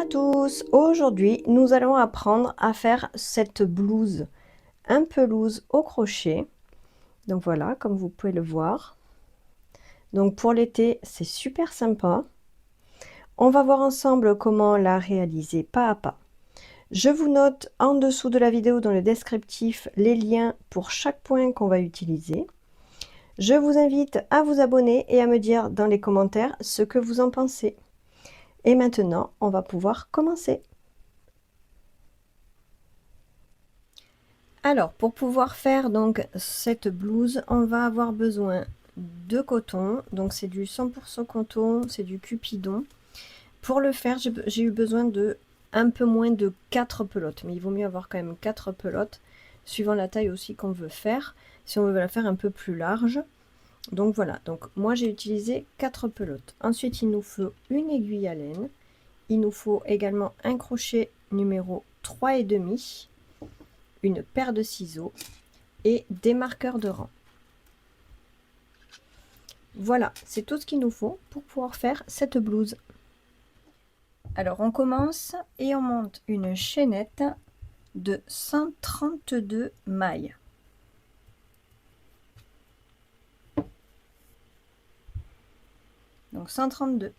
à tous, aujourd'hui nous allons apprendre à faire cette blouse un peu loose au crochet. Donc voilà, comme vous pouvez le voir. Donc pour l'été, c'est super sympa. On va voir ensemble comment la réaliser pas à pas. Je vous note en dessous de la vidéo dans le descriptif les liens pour chaque point qu'on va utiliser. Je vous invite à vous abonner et à me dire dans les commentaires ce que vous en pensez. Et maintenant, on va pouvoir commencer. Alors, pour pouvoir faire donc cette blouse, on va avoir besoin de coton. Donc, c'est du 100% coton, c'est du Cupidon. Pour le faire, j'ai eu besoin de un peu moins de 4 pelotes. Mais il vaut mieux avoir quand même 4 pelotes, suivant la taille aussi qu'on veut faire, si on veut la faire un peu plus large. Donc voilà, donc moi j'ai utilisé 4 pelotes. Ensuite, il nous faut une aiguille à laine. Il nous faut également un crochet numéro 3,5, une paire de ciseaux et des marqueurs de rang. Voilà, c'est tout ce qu'il nous faut pour pouvoir faire cette blouse. Alors on commence et on monte une chaînette de 132 mailles. Donc 132.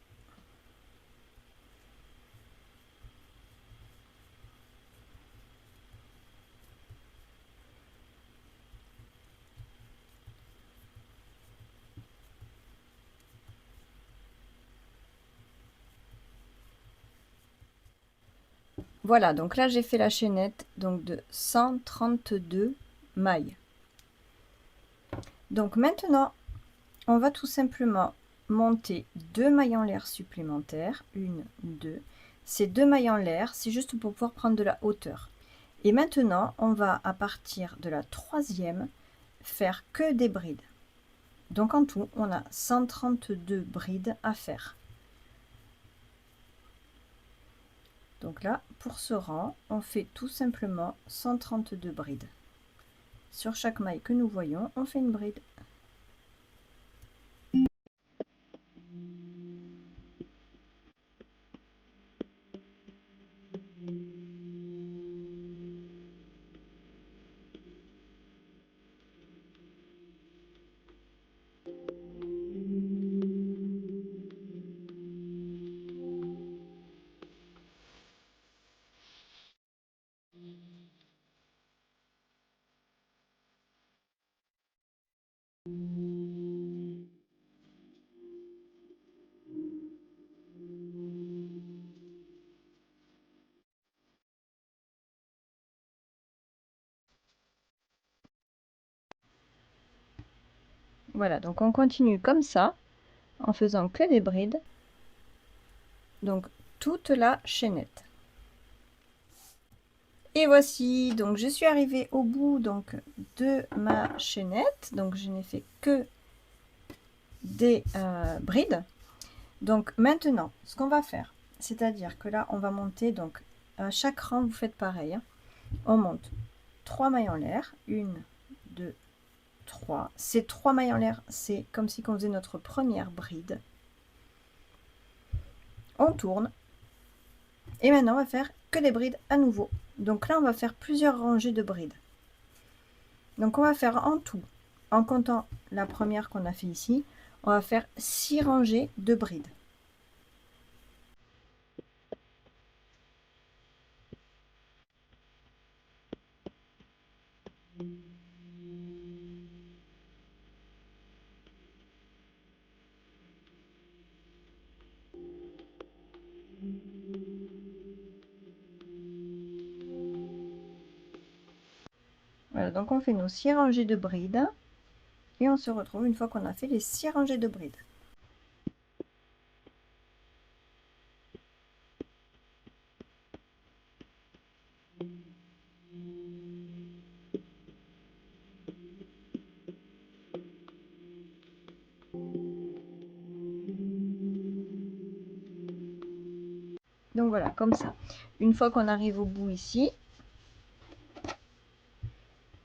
Voilà, donc là j'ai fait la chaînette donc de 132 mailles. Donc maintenant, on va tout simplement monter 2 mailles en l'air supplémentaires, 1, 2. Ces 2 mailles en l'air, c'est juste pour pouvoir prendre de la hauteur. Et maintenant, on va à partir de la 3e faire que des brides. Donc en tout, on a 132 brides à faire. Donc là, pour ce rang, on fait tout simplement 132 brides. Sur chaque maille que nous voyons, on fait une bride. Voilà, donc on continue comme ça, en faisant que des brides. Donc toute la chaînette. Et voici, donc je suis arrivée au bout donc de ma chaînette. Donc je n'ai fait que des brides. Donc maintenant, ce qu'on va faire, c'est-à-dire que là, on va monter, donc à chaque rang, vous faites pareil. Hein. On monte 3 mailles en l'air, 1, 2, 3. Ces 3 mailles en l'air, c'est comme si on faisait notre première bride. On tourne. Et maintenant, on va faire que des brides à nouveau. Donc là, on va faire plusieurs rangées de brides. Donc on va faire en tout, en comptant la première qu'on a fait ici, on va faire 6 rangées de brides. Voilà, donc on fait nos 6 rangées de brides et on se retrouve une fois qu'on a fait les 6 rangées de brides. Donc voilà, comme ça. Une fois qu'on arrive au bout ici,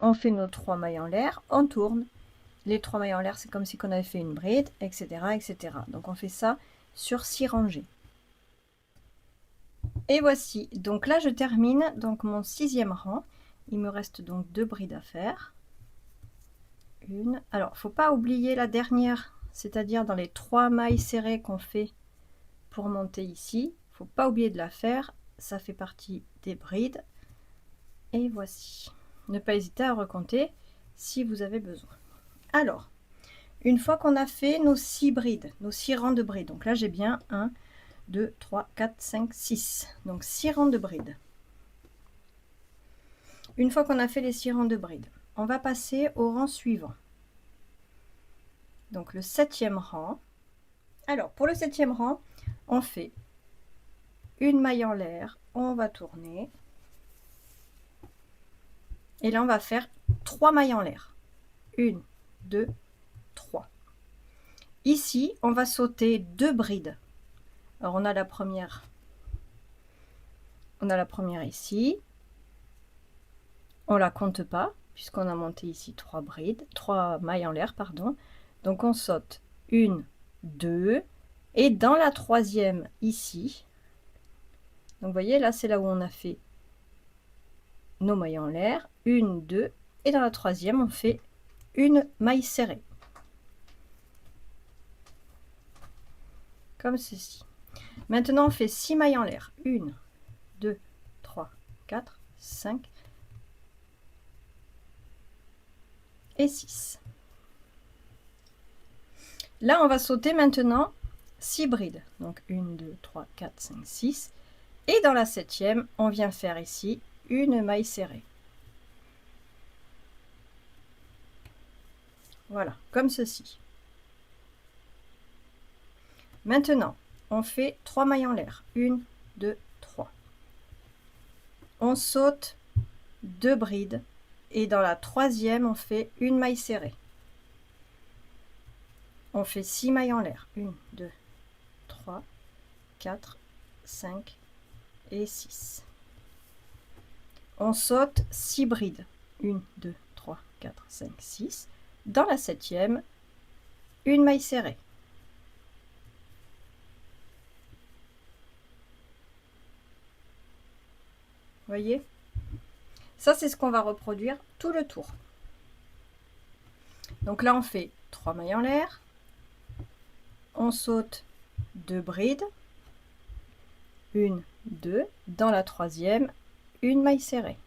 on fait nos 3 mailles en l'air, on tourne. Les 3 mailles en l'air, c'est comme si on avait fait une bride, etc., etc. Donc on fait ça sur 6 rangées. Et voici, donc là je termine donc mon 6e rang. Il me reste donc 2 brides à faire. Une. Alors, faut pas oublier la dernière, c'est-à-dire dans les 3 mailles serrées qu'on fait pour monter ici. Faut pas oublier de la faire, ça fait partie des brides. Et voici. Ne pas hésiter à recompter si vous avez besoin. Alors, une fois qu'on a fait nos 6 brides, nos 6 rangs de brides, donc là j'ai bien 1, 2, 3, 4, 5, 6. Donc 6 rangs de brides. Une fois qu'on a fait les 6 rangs de brides, on va passer au rang suivant. Donc le 7e rang. Alors pour le 7e rang, on fait une maille en l'air, on va tourner. Et là on va faire 3 mailles en l'air. 1, 2, 3. Ici, on va sauter 2 brides. Alors on a la première. On a la première ici. On la compte pas puisqu'on a monté ici 3 brides, 3 mailles en l'air, pardon. Donc on saute 1, 2 et dans la 3e ici. Donc vous voyez là c'est là où on a fait nos mailles en l'air, 1, 2 et dans la 3e on fait une maille serrée. Comme ceci. Maintenant on fait 6 mailles en l'air. 1, 2, 3, 4, 5 et 6. Là on va sauter maintenant 6 brides. Donc 1, 2, 3, 4, 5, 6. Et dans la 7e, on vient faire ici une maille serrée. Voilà, comme ceci. Maintenant, on fait 3 mailles en l'air. 1, 2, 3. On saute 2 brides et dans la 3e, on fait une maille serrée. On fait 6 mailles en l'air. 1, 2, 3, 4, 5 et 6. On saute 6 brides. 1, 2, 3, 4, 5, 6. Dans la 7e, une maille serrée. Voyez, ça c'est ce qu'on va reproduire tout le tour. Donc là on fait 3 mailles en l'air, on saute 2 brides, 1, 2, dans la 3e, une maille serrée.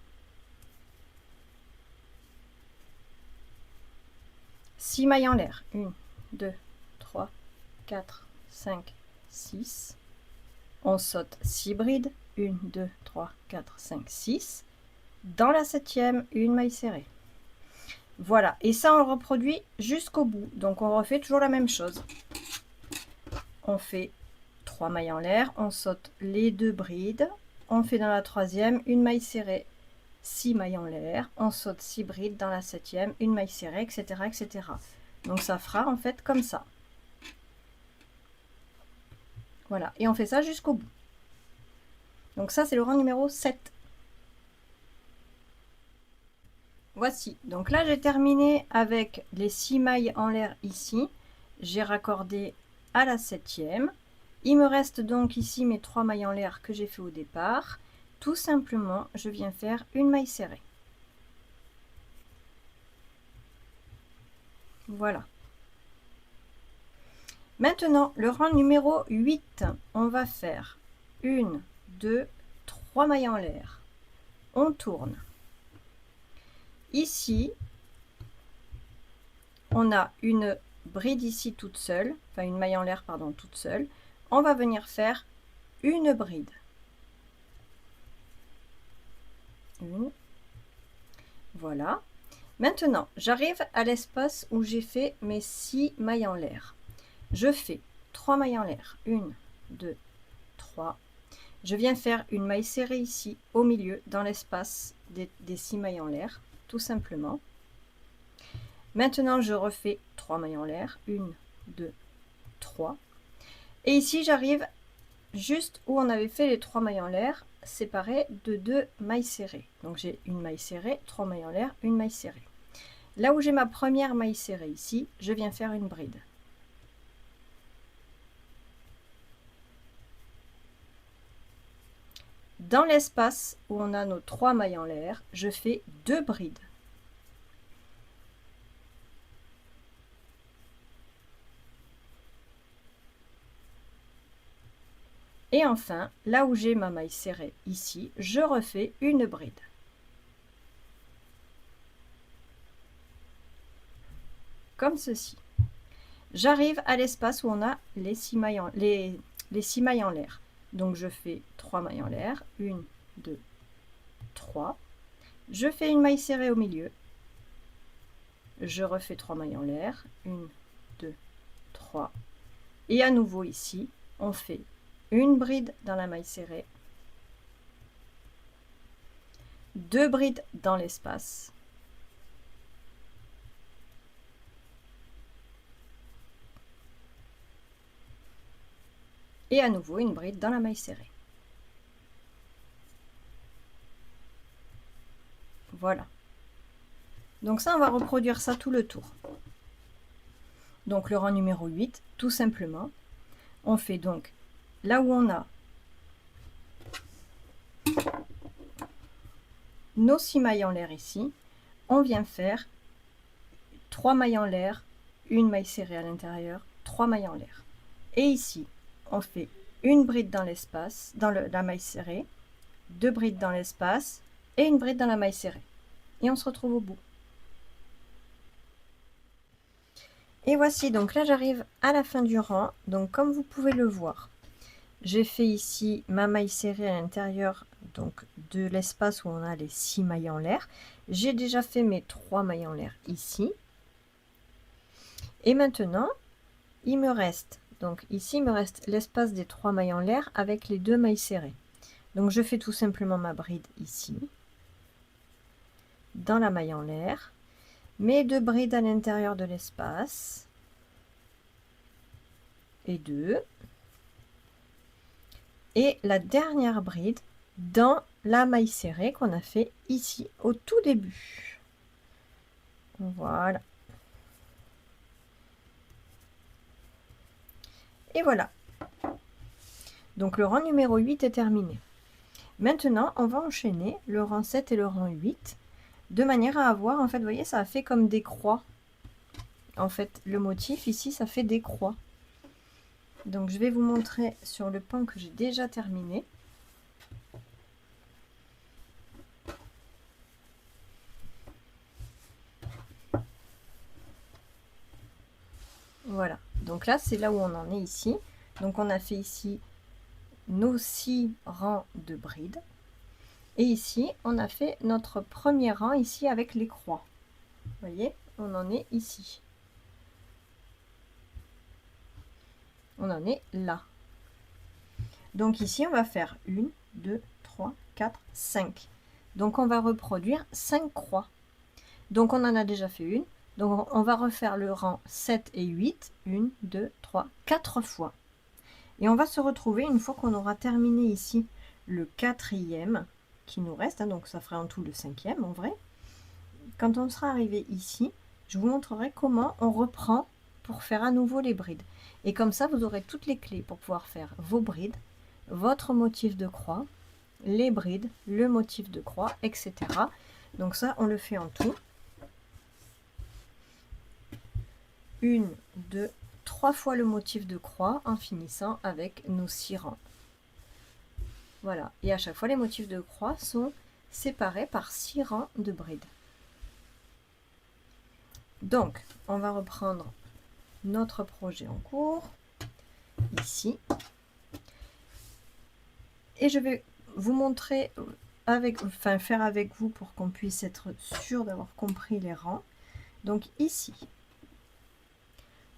6 mailles en l'air, 1, 2, 3, 4, 5, 6. On saute 6 brides, 1, 2, 3, 4, 5, 6. Dans la 7e, une maille serrée. Voilà, et ça on le reproduit jusqu'au bout. Donc on refait toujours la même chose. On fait 3 mailles en l'air, on saute les 2 brides, on fait dans la 3e une maille serrée, 6 mailles en l'air, on saute 6 brides, dans la 7e une maille serrée, etc., etc. Donc ça fera en fait comme ça. Voilà, et on fait ça jusqu'au bout. Donc ça c'est le rang numéro 7. Voici, donc là j'ai terminé avec les 6 mailles en l'air ici. J'ai raccordé à la 7e. Il me reste donc ici mes 3 mailles en l'air que j'ai fait au départ. Tout simplement, je viens faire une maille serrée. Voilà. Maintenant, le rang numéro 8, on va faire 1, 2, 3 mailles en l'air. On tourne. Ici, on a une bride ici toute seule, enfin une maille en l'air, pardon, toute seule. On va venir faire une bride. Une. Voilà. Maintenant, j'arrive à l'espace où j'ai fait mes 6 mailles en l'air. Je fais 3 mailles en l'air. 1, 2, 3. Je viens faire une maille serrée ici, au milieu, dans l'espace des 6 mailles en l'air, tout simplement. Maintenant, je refais 3 mailles en l'air. 1, 2, 3. Et ici, j'arrive juste où on avait fait les 3 mailles en l'air, séparées de 2 mailles serrées. Donc, j'ai une maille serrée, 3 mailles en l'air, une maille serrée. Là où j'ai ma première maille serrée ici, je viens faire une bride. Dans l'espace où on a nos 3 mailles en l'air, je fais 2 brides. Et enfin, là où j'ai ma maille serrée ici, je refais une bride. Comme ceci. J'arrive à l'espace où on a les 6 mailles en l'air. Donc je fais 3 mailles en l'air, 1, 2, 3. Je fais une maille serrée au milieu. Je refais 3 mailles en l'air, 1, 2, 3. Et à nouveau ici, on fait une bride dans la maille serrée, 2 brides dans l'espace, et à nouveau une bride dans la maille serrée. Voilà. Donc ça, on va reproduire ça tout le tour. Donc le rang numéro 8, tout simplement, on fait donc là où on a nos 6 mailles en l'air ici, on vient faire 3 mailles en l'air, une maille serrée à l'intérieur, 3 mailles en l'air. Et ici, on fait une bride dans l'espace, dans la maille serrée, 2 brides dans l'espace et une bride dans la maille serrée. Et on se retrouve au bout. Et voici, donc là j'arrive à la fin du rang. Donc comme vous pouvez le voir, j'ai fait ici ma maille serrée à l'intérieur donc de l'espace où on a les 6 mailles en l'air. J'ai déjà fait mes 3 mailles en l'air ici. Et maintenant, il me reste, donc ici il me reste l'espace des 3 mailles en l'air avec les 2 mailles serrées. Donc je fais tout simplement ma bride ici, dans la maille en l'air, mes 2 brides à l'intérieur de l'espace, et 2, et la dernière bride dans la maille serrée qu'on a fait ici au tout début. Voilà. Et voilà. Donc le rang numéro 8 est terminé. Maintenant, on va enchaîner le rang 7 et le rang 8 de manière à avoir, en fait, vous voyez, ça a fait comme des croix. En fait, le motif ici, ça fait des croix. Donc je vais vous montrer sur le pan que j'ai déjà terminé. Voilà, donc là c'est là où on en est ici. Donc on a fait ici nos 6 rangs de brides. Et ici, on a fait notre premier rang ici avec les croix. Vous voyez, on en est ici. On en est là. Donc ici, on va faire 1, 2, 3, 4, 5. Donc on va reproduire 5 croix. Donc on en a déjà fait une. Donc on va refaire le rang 7 et 8. 1, 2, 3, 4 fois. Et on va se retrouver une fois qu'on aura terminé ici le 4e qui nous reste. Hein, donc ça ferait en tout le 5e en vrai. Quand on sera arrivé ici, je vous montrerai comment on reprend pour faire à nouveau les brides. Et comme ça, vous aurez toutes les clés pour pouvoir faire vos brides, votre motif de croix, les brides, le motif de croix, etc. Donc ça, on le fait en tout. 1, 2, 3 fois le motif de croix en finissant avec nos 6 rangs. Voilà. Et à chaque fois, les motifs de croix sont séparés par 6 rangs de brides. Donc, on va reprendre notre projet en cours, ici. Et je vais vous montrer, faire avec vous pour qu'on puisse être sûr d'avoir compris les rangs. Donc ici,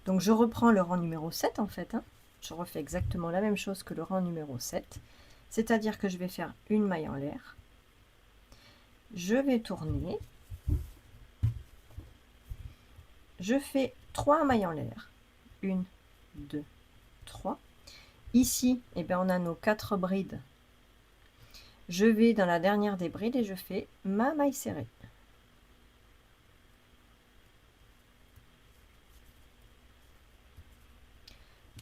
donc je reprends le rang numéro 7 en fait. Hein. Je refais exactement la même chose que le rang numéro 7. C'est-à-dire que je vais faire une maille en l'air. Je vais tourner. Je fais 3 mailles en l'air. 1, 2, 3. Ici, eh bien, on a nos 4 brides. Je vais dans la dernière des brides et je fais ma maille serrée.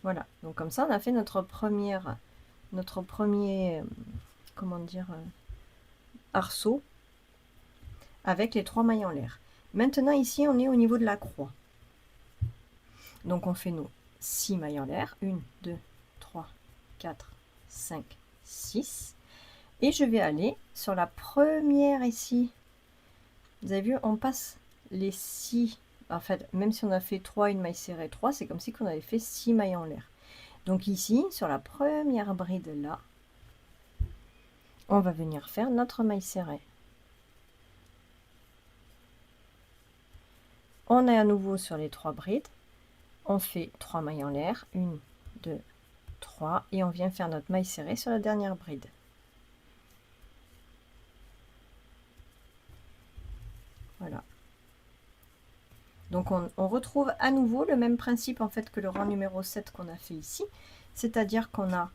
Voilà, donc comme ça, on a fait notre premier comment dire, arceau avec les 3 mailles en l'air. Maintenant ici on est au niveau de la croix. Donc on fait nos 6 mailles en l'air, 1, 2, 3, 4, 5, 6. Et je vais aller sur la première ici. Vous avez vu, on passe les 6. En fait, même si on a fait 3, une maille serrée, 3, c'est comme si on avait fait 6 mailles en l'air. Donc ici, sur la première bride là, on va venir faire notre maille serrée. On est à nouveau sur les 3 brides. On fait 3 mailles en l'air, 1, 2, 3, et on vient faire notre maille serrée sur la dernière bride. Voilà. Donc on retrouve à nouveau le même principe en fait que le rang numéro 7 qu'on a fait ici, c'est-à-dire qu'on a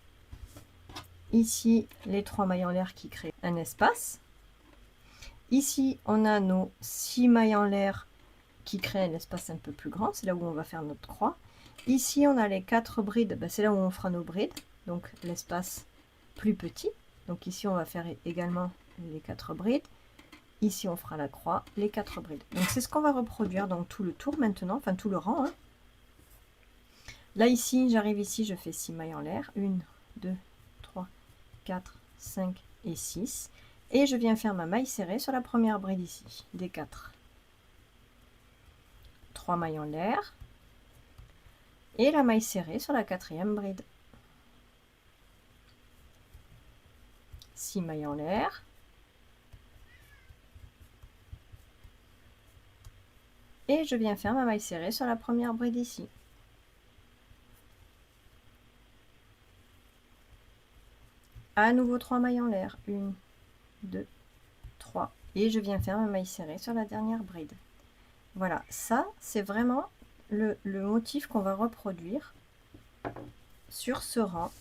ici les 3 mailles en l'air qui créent un espace. Ici on a nos 6 mailles en l'air qui créent un espace un peu plus grand, c'est là où on va faire notre croix. Ici on a les 4 brides, ben, c'est là où on fera nos brides, donc l'espace plus petit. Donc ici on va faire également les 4 brides. Ici on fera la croix, les 4 brides. Donc c'est ce qu'on va reproduire dans tout le tour maintenant, enfin tout le rang, hein. Là ici, j'arrive ici, je fais 6 mailles en l'air, 1, 2, 3, 4, 5 et 6. Et je viens faire ma maille serrée sur la première bride ici, des 4. 3 mailles en l'air. Et la maille serrée sur la 4e bride. 6 mailles en l'air. Et je viens faire ma maille serrée sur la première bride ici. À nouveau 3 mailles en l'air, 1, 2, 3. Et je viens faire ma maille serrée sur la dernière bride. Voilà, ça c'est vraiment le motif qu'on va reproduire sur ce rang.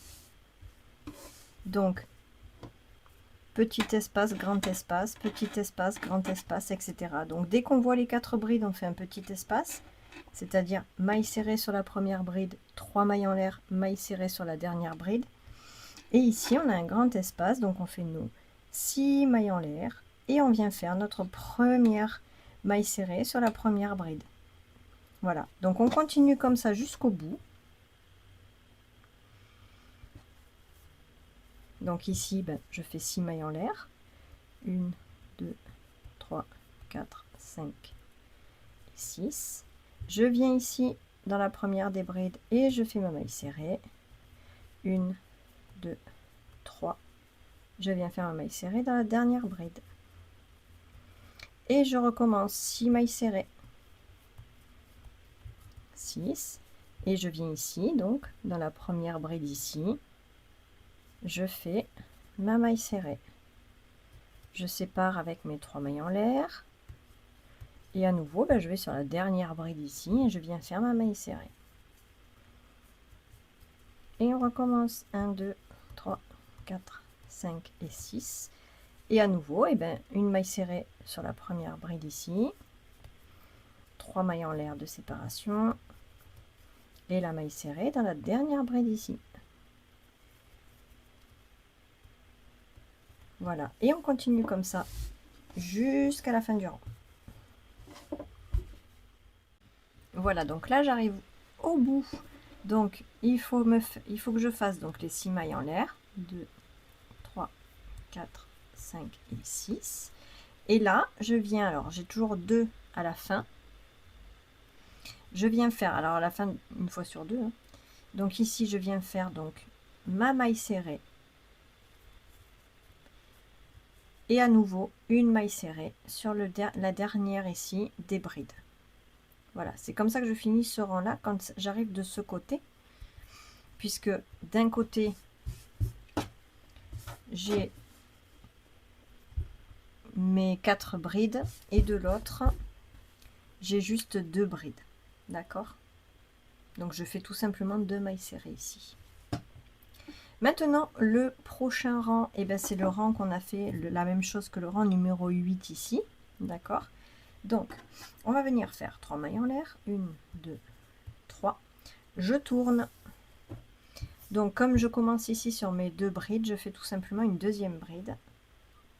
Donc, petit espace, grand espace, petit espace, grand espace, etc. Donc dès qu'on voit les 4 brides, on fait un petit espace, c'est-à-dire maille serrée sur la première bride, 3 mailles en l'air, maille serrée sur la dernière bride. Et ici, on a un grand espace, donc on fait nos 6 mailles en l'air et on vient faire notre première maille serrée sur la première bride. Voilà, donc on continue comme ça jusqu'au bout. Donc ici, ben, je fais 6 mailles en l'air. 1, 2, 3, 4, 5, 6. Je viens ici dans la première des brides et je fais ma maille serrée. 1, 2, 3. Je viens faire ma maille serrée dans la dernière bride. Et je recommence 6 mailles serrées. 6. Et je viens ici, donc, dans la première bride ici. Je fais ma maille serrée. Je sépare avec mes 3 mailles en l'air. Et à nouveau, ben, je vais sur la dernière bride ici et je viens faire ma maille serrée. Et on recommence 1, 2, 3, 4, 5 et 6. Et à nouveau, eh ben, une maille serrée sur la première bride ici. 3 mailles en l'air de séparation. Et la maille serrée dans la dernière bride ici. Voilà, et on continue comme ça jusqu'à la fin du rang. Voilà, donc là j'arrive au bout. Donc il faut que je fasse donc les 6 mailles en l'air. 2, 3, 4, 5 et 6. Et là, je viens, alors j'ai toujours 2 à la fin. Je viens faire, alors à la fin, une fois sur 2. Hein. Donc ici, je viens faire donc ma maille serrée. Et à nouveau, une maille serrée sur la dernière ici des brides. Voilà, c'est comme ça que je finis ce rang-là quand j'arrive de ce côté. Puisque d'un côté, j'ai mes 4 brides et de l'autre, j'ai juste 2 brides. D'accord? Donc je fais tout simplement 2 mailles serrées ici. Maintenant, le prochain rang, eh ben, c'est le rang qu'on a fait, la même chose que le rang numéro 8 ici. D'accord? Donc, on va venir faire 3 mailles en l'air. 1, 2, 3. Je tourne. Donc comme je commence ici sur mes 2 brides, je fais tout simplement une deuxième bride,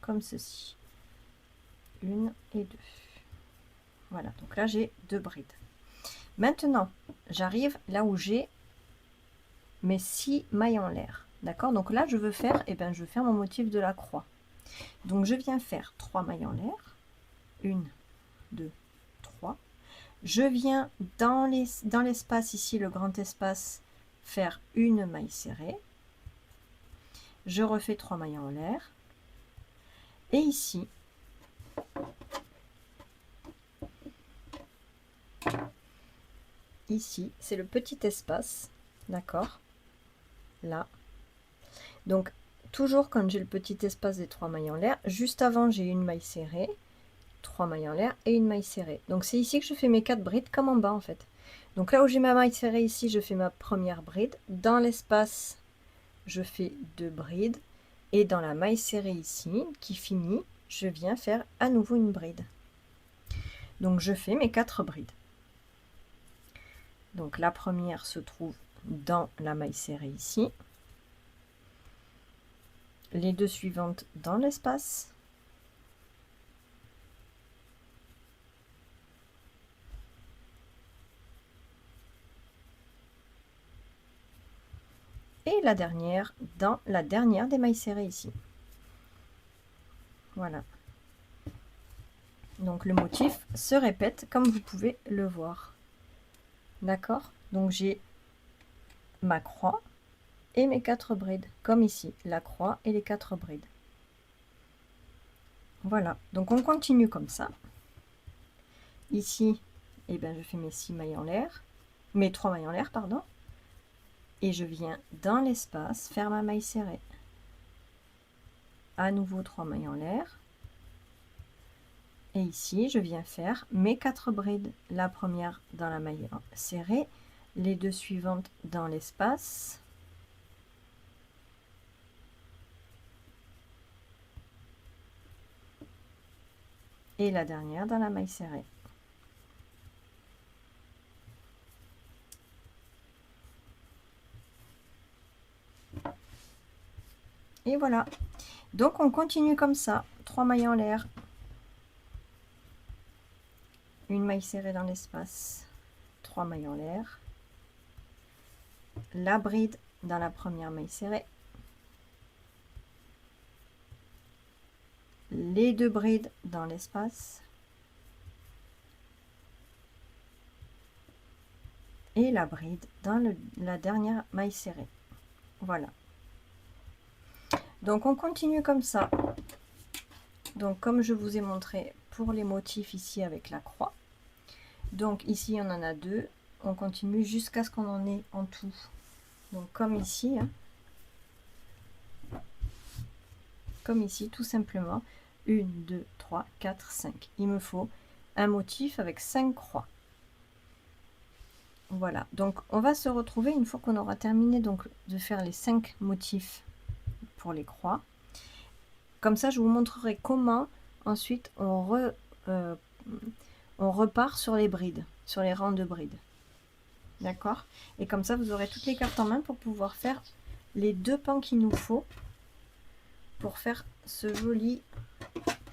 comme ceci. 1 et 2. Voilà, donc là j'ai 2 brides. Maintenant, j'arrive là où j'ai mes 6 mailles en l'air. D'accord? Donc là, je veux faire, je vais faire mon motif de la croix. Donc je viens faire 3 mailles en l'air. 1, 2, 3. Je viens dans l'espace ici, le grand espace, faire une maille serrée. Je refais 3 mailles en l'air. Et ici, c'est le petit espace, d'accord? Là. Donc, toujours quand j'ai le petit espace des 3 mailles en l'air, juste avant, j'ai une maille serrée, 3 mailles en l'air et une maille serrée. Donc, c'est ici que je fais mes 4 brides, comme en bas, en fait. Donc, là où j'ai ma maille serrée ici, je fais ma première bride. Dans l'espace, je fais 2 brides. Et dans la maille serrée ici, qui finit, je viens faire à nouveau une bride. Donc, je fais mes 4 brides. Donc, la première se trouve dans la maille serrée ici. Les 2 suivantes dans l'espace. Et la dernière dans la dernière des mailles serrées ici. Voilà. Donc le motif se répète comme vous pouvez le voir. D'accord? Donc j'ai ma croix et mes 4 brides, comme ici, la croix et les 4 brides. Voilà, donc on continue comme ça. Ici, je fais mes 6 mailles en l'air, mes 3 mailles en l'air, pardon. Et je viens dans l'espace faire ma maille serrée. À nouveau 3 mailles en l'air. Et ici, je viens faire mes 4 brides. La première dans la maille serrée, les 2 suivantes dans l'espace. Et la dernière dans la maille serrée. Et voilà. Donc on continue comme ça. 3 mailles en l'air. Une maille serrée dans l'espace. 3 mailles en l'air. La bride dans la première maille serrée. Les 2 brides dans l'espace. Et la bride dans la dernière maille serrée. Voilà. Donc on continue comme ça. Donc comme je vous ai montré pour les motifs ici avec la croix. Donc ici on en a 2. On continue jusqu'à ce qu'on en ait en tout. Donc comme ici. Comme ici tout simplement. 1, 2, 3, 4, 5. Il me faut un motif avec 5 croix. Voilà. Donc on va se retrouver une fois qu'on aura terminé donc de faire les 5 motifs pour les croix. Comme ça, je vous montrerai comment ensuite on repart sur les brides, sur les rangs de brides. D'accord? Et comme ça, vous aurez toutes les cartes en main pour pouvoir faire les 2 pans qu'il nous faut pour faire ce joli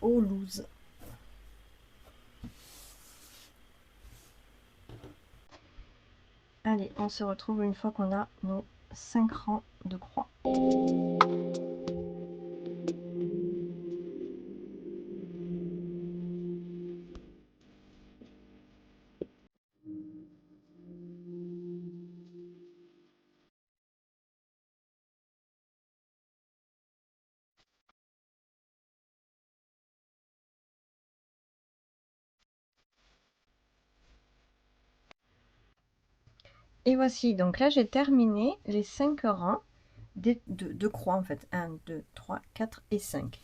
haut loose. Allez, on se retrouve une fois qu'on a nos 5 rangs de croix. Et voici, donc là j'ai terminé les 5 rangs de croix en fait. 1, 2, 3, 4 et 5.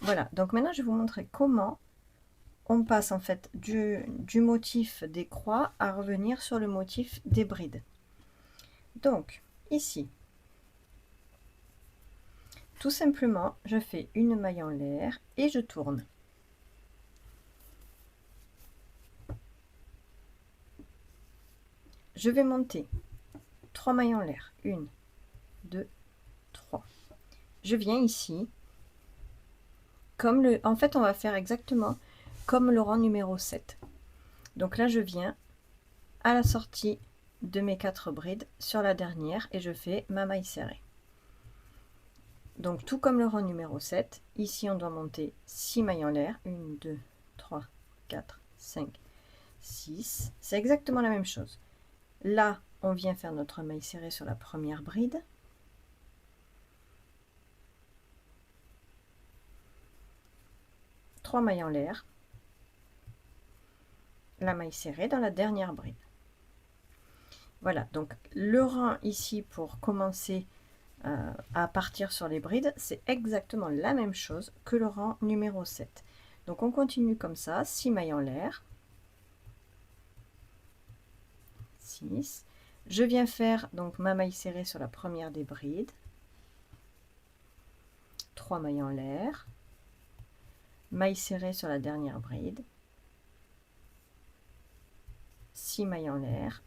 Voilà, donc maintenant je vais vous montrer comment on passe en fait du motif des croix à revenir sur le motif des brides. Donc ici, tout simplement, je fais une maille en l'air et je tourne. Je vais monter 3 mailles en l'air. 1, 2, 3. Je viens ici, en fait on va faire exactement comme le rang numéro 7. Donc là je viens à la sortie de mes 4 brides sur la dernière et je fais ma maille serrée. Donc tout comme le rang numéro 7, ici on doit monter 6 mailles en l'air, 1, 2, 3, 4, 5, 6, c'est exactement la même chose. Là on vient faire notre maille serrée sur la première bride, trois mailles en l'air, la maille serrée dans la dernière bride. Voilà, donc le rang ici pour commencer à partir sur les brides, c'est exactement la même chose que le rang numéro 7. Donc on continue comme ça, 6 mailles en l'air, 6. Je viens faire donc ma maille serrée sur la première des brides, 3 mailles en l'air, maille serrée sur la dernière bride, 6 mailles en l'air,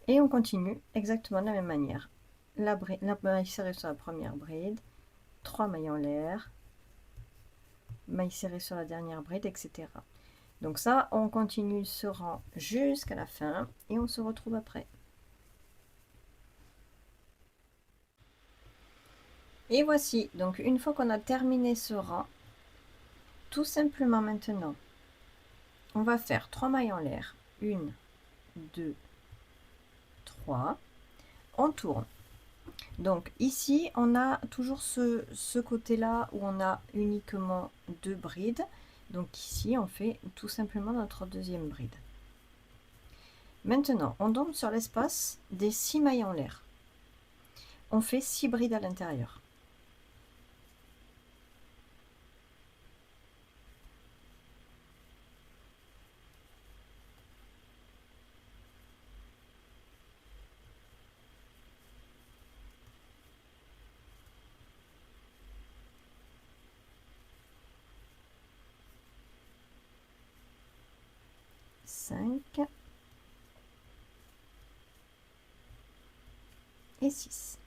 et on continue exactement de la même manière. La maille serrée sur la première bride, 3 mailles en l'air, maille serrée sur la dernière bride, etc. Donc ça, on continue ce rang jusqu'à la fin et on se retrouve après. Et voici, donc une fois qu'on a terminé ce rang, tout simplement maintenant, on va faire 3 mailles en l'air, 1, 2, 3, on tourne. Donc ici, on a toujours ce côté-là où on a uniquement 2 brides. Donc ici, on fait tout simplement notre deuxième bride. Maintenant, on tombe sur l'espace des 6 mailles en l'air. On fait 6 brides à l'intérieur. Et 6.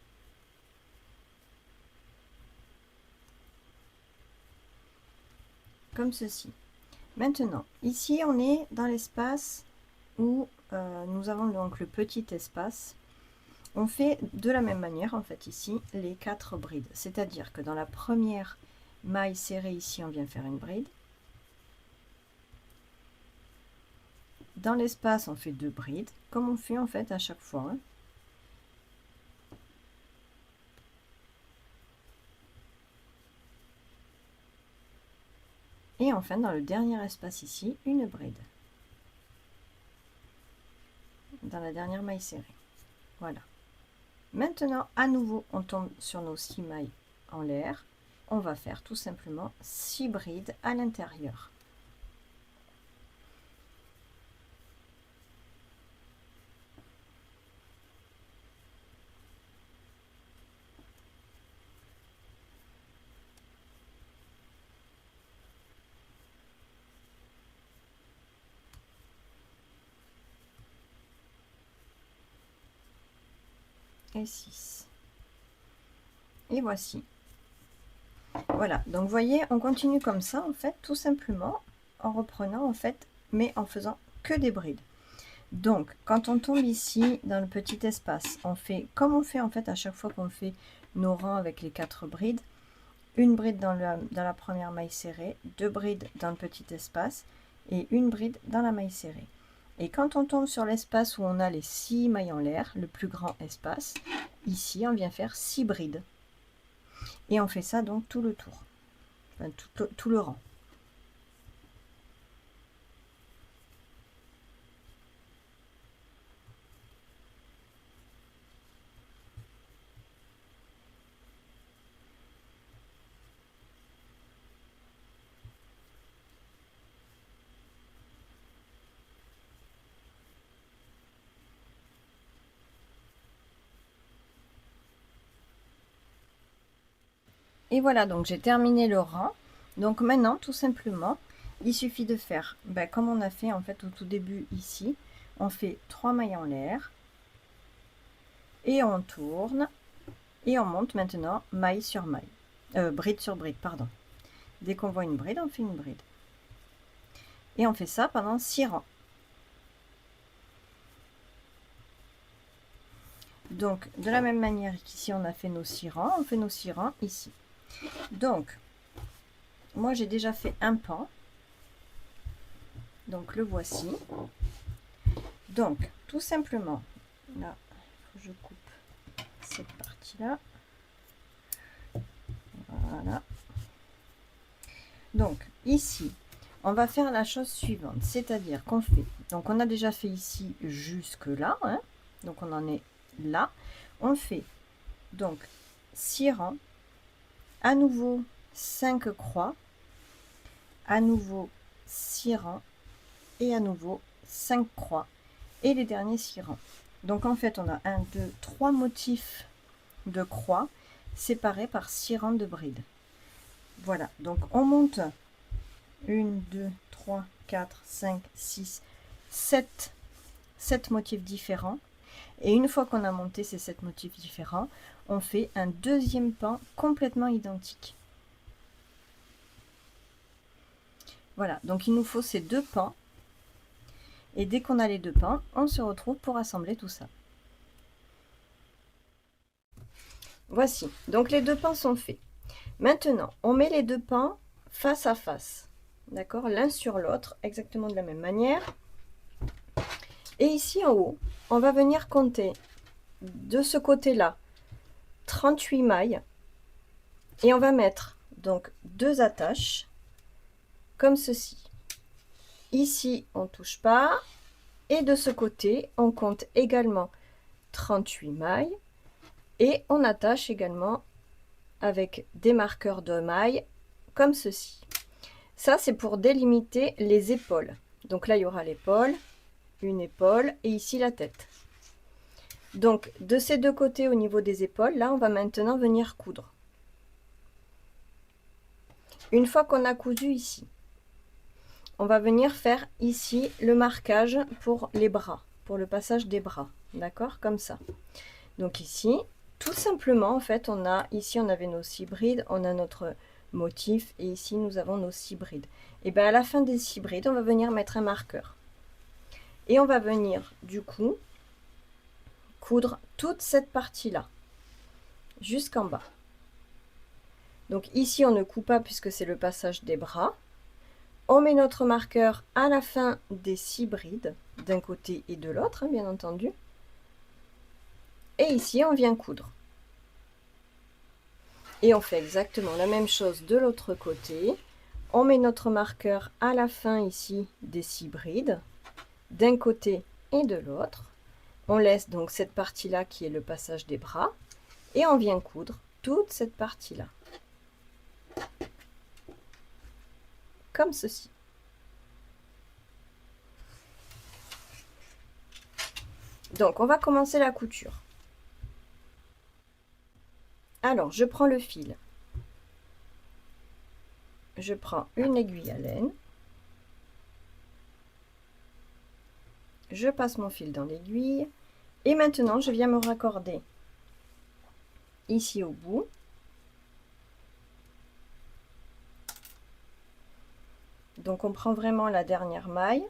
Comme ceci. Maintenant, ici, on est dans l'espace où nous avons donc le petit espace. On fait de la même manière, en fait, ici, les 4 brides. C'est-à-dire que dans la première maille serrée, ici, on vient faire une bride. Dans l'espace, on fait 2 brides, comme on fait en fait à chaque fois. Hein. Et enfin, dans le dernier espace ici, une bride. Dans la dernière maille serrée. Voilà. Maintenant, à nouveau, on tombe sur nos 6 mailles en l'air. On va faire tout simplement 6 brides à l'intérieur. Et 6. Et voici. Voilà, donc vous voyez, on continue comme ça, en fait, tout simplement, en reprenant, en fait, mais en faisant que des brides. Donc, quand on tombe ici, dans le petit espace, on fait, comme on fait, en fait, à chaque fois qu'on fait nos rangs avec les 4 brides, une bride dans la première maille serrée, 2 brides dans le petit espace, et une bride dans la maille serrée. Et quand on tombe sur l'espace où on a les 6 mailles en l'air, le plus grand espace, ici, on vient faire 6 brides. Et on fait ça donc tout le tour, enfin, tout le rang. Et voilà, donc j'ai terminé le rang. Donc maintenant, tout simplement, il suffit de faire, comme on a fait en fait au tout début ici, on fait 3 mailles en l'air, et on tourne, et on monte maintenant maille sur maille, bride sur bride, pardon. Dès qu'on voit une bride, on fait une bride. Et on fait ça pendant 6 rangs. Donc, de la même manière qu'ici, on a fait nos 6 rangs, on fait nos 6 rangs ici. Donc, moi, j'ai déjà fait un pan. Donc, le voici. Donc, tout simplement, là, il faut que je coupe cette partie-là. Voilà. Donc, ici, on va faire la chose suivante, c'est-à-dire qu'on fait, donc on a déjà fait ici jusque là, hein, donc on en est là, on fait donc 6 rangs, à nouveau 5 croix, à nouveau 6 rangs, et à nouveau 5 croix, et les derniers 6 rangs. Donc en fait, on a 1, 2, 3 motifs de croix séparés par 6 rangs de brides. Voilà, donc on monte 1, 2, 3, 4, 5, 6, 7 motifs différents. Et une fois qu'on a monté ces 7 motifs différents, on fait un deuxième pan complètement identique. Voilà, donc il nous faut ces 2 pans. Et dès qu'on a les 2 pans, on se retrouve pour assembler tout ça. Voici, donc les 2 pans sont faits. Maintenant, on met les 2 pans face à face. D'accord, l'un sur l'autre, exactement de la même manière. Et ici en haut, on va venir compter de ce côté-là 38 mailles. Et on va mettre donc 2 attaches comme ceci. Ici, on ne touche pas. Et de ce côté, on compte également 38 mailles. Et on attache également avec des marqueurs de mailles comme ceci. Ça, c'est pour délimiter les épaules. Donc là, il y aura l'épaule, une épaule et ici la tête. Donc, de ces deux côtés au niveau des épaules, là, on va maintenant venir coudre. Une fois qu'on a cousu ici, on va venir faire ici le marquage pour les bras, pour le passage des bras. D'accord? Comme ça. Donc ici, tout simplement, en fait, on a, ici, on avait nos 6 brides, on a notre motif, et ici, nous avons nos 6 brides. Et bien, à la fin des 6 brides, on va venir mettre un marqueur. Et on va venir, du coup, coudre toute cette partie-là, jusqu'en bas. Donc ici, on ne coupe pas puisque c'est le passage des bras. On met notre marqueur à la fin des 6 brides, d'un côté et de l'autre, hein, bien entendu. Et ici, on vient coudre. Et on fait exactement la même chose de l'autre côté. On met notre marqueur à la fin ici des 6 brides, d'un côté et de l'autre. On laisse donc cette partie-là qui est le passage des bras. Et on vient coudre toute cette partie-là. Comme ceci. Donc, on va commencer la couture. Alors, je prends le fil. Je prends une aiguille à laine. Je passe mon fil dans l'aiguille. Et maintenant, je viens me raccorder ici au bout. Donc, on prend vraiment la dernière maille.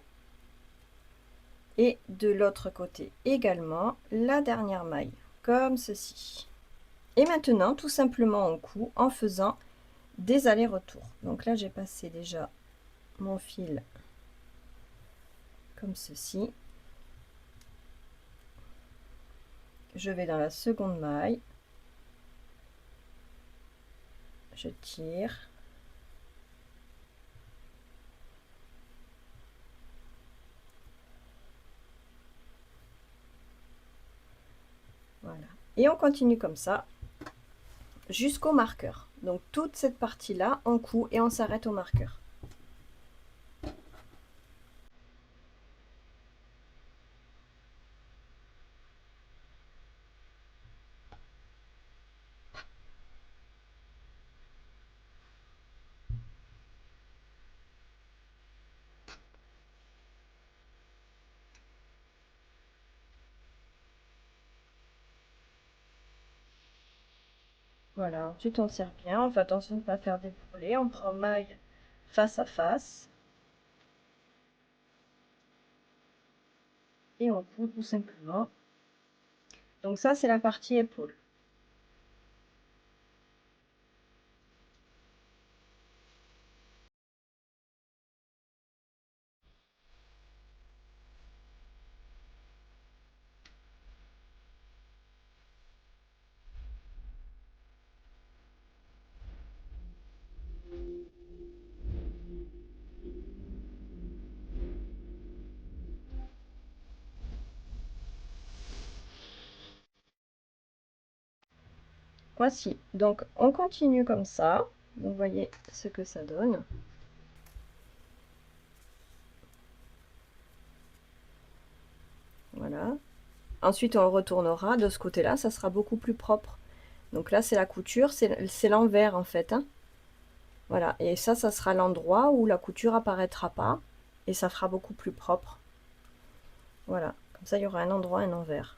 Et de l'autre côté également, la dernière maille, comme ceci. Et maintenant, tout simplement, on coud en faisant des allers-retours. Donc là, j'ai passé déjà mon fil comme ceci. Je vais dans la seconde maille. Je tire. Voilà. Et on continue comme ça jusqu'au marqueur. Donc toute cette partie-là, on coud et on s'arrête au marqueur. Voilà, ensuite on serre bien, on fait attention de ne pas faire des bourrelets, on prend maille face à face et on coud tout simplement. Donc ça c'est la partie épaule. Voici, donc on continue comme ça. Vous voyez ce que ça donne. Voilà. Ensuite on retournera de ce côté-là, ça sera beaucoup plus propre. Donc là c'est la couture, c'est l'envers en fait, hein. Voilà, et ça sera l'endroit où la couture apparaîtra pas et ça fera beaucoup plus propre. Voilà, comme ça il y aura un endroit, un envers.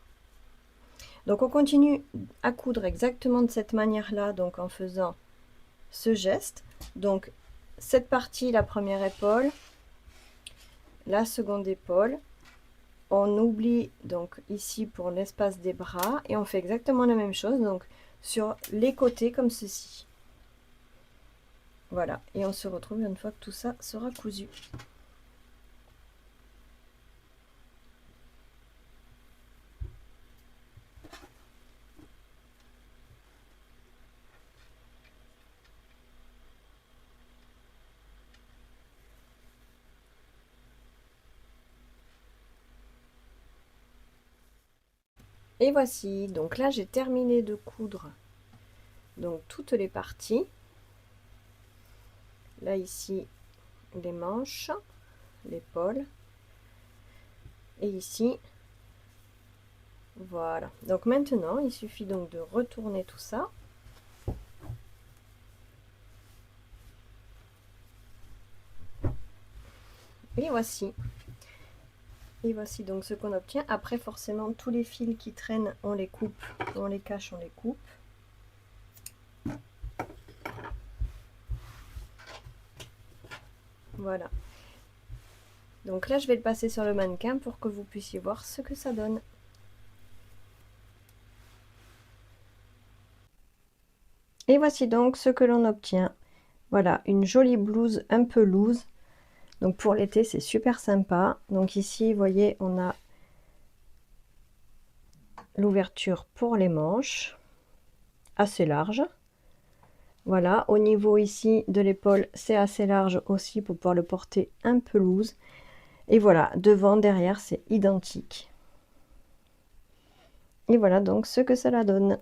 Donc on continue à coudre exactement de cette manière-là, donc en faisant ce geste. Donc cette partie, la première épaule, la seconde épaule, on oublie donc ici pour l'espace des bras et on fait exactement la même chose donc sur les côtés comme ceci. Voilà, et on se retrouve une fois que tout ça sera cousu. Et voici, donc là j'ai terminé de coudre donc toutes les parties. Là ici les manches, l'épaule et ici voilà. Donc maintenant il suffit donc de retourner tout ça. Et voici. Et voici donc ce qu'on obtient. Après forcément tous les fils qui traînent on les coupe, on les cache, on les coupe. Voilà. Donc là je vais le passer sur le mannequin pour que vous puissiez voir ce que ça donne. Et voici donc ce que l'on obtient. Voilà, une jolie blouse un peu loose. Donc pour l'été c'est super sympa. Donc ici vous voyez on a l'ouverture pour les manches assez large. Voilà, au niveau ici de l'épaule c'est assez large aussi pour pouvoir le porter un peu loose. Et voilà, devant, derrière c'est identique. Et voilà donc ce que cela donne.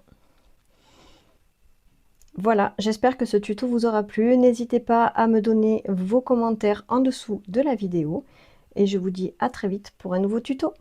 Voilà, j'espère que ce tuto vous aura plu. N'hésitez pas à me donner vos commentaires en dessous de la vidéo. Et je vous dis à très vite pour un nouveau tuto.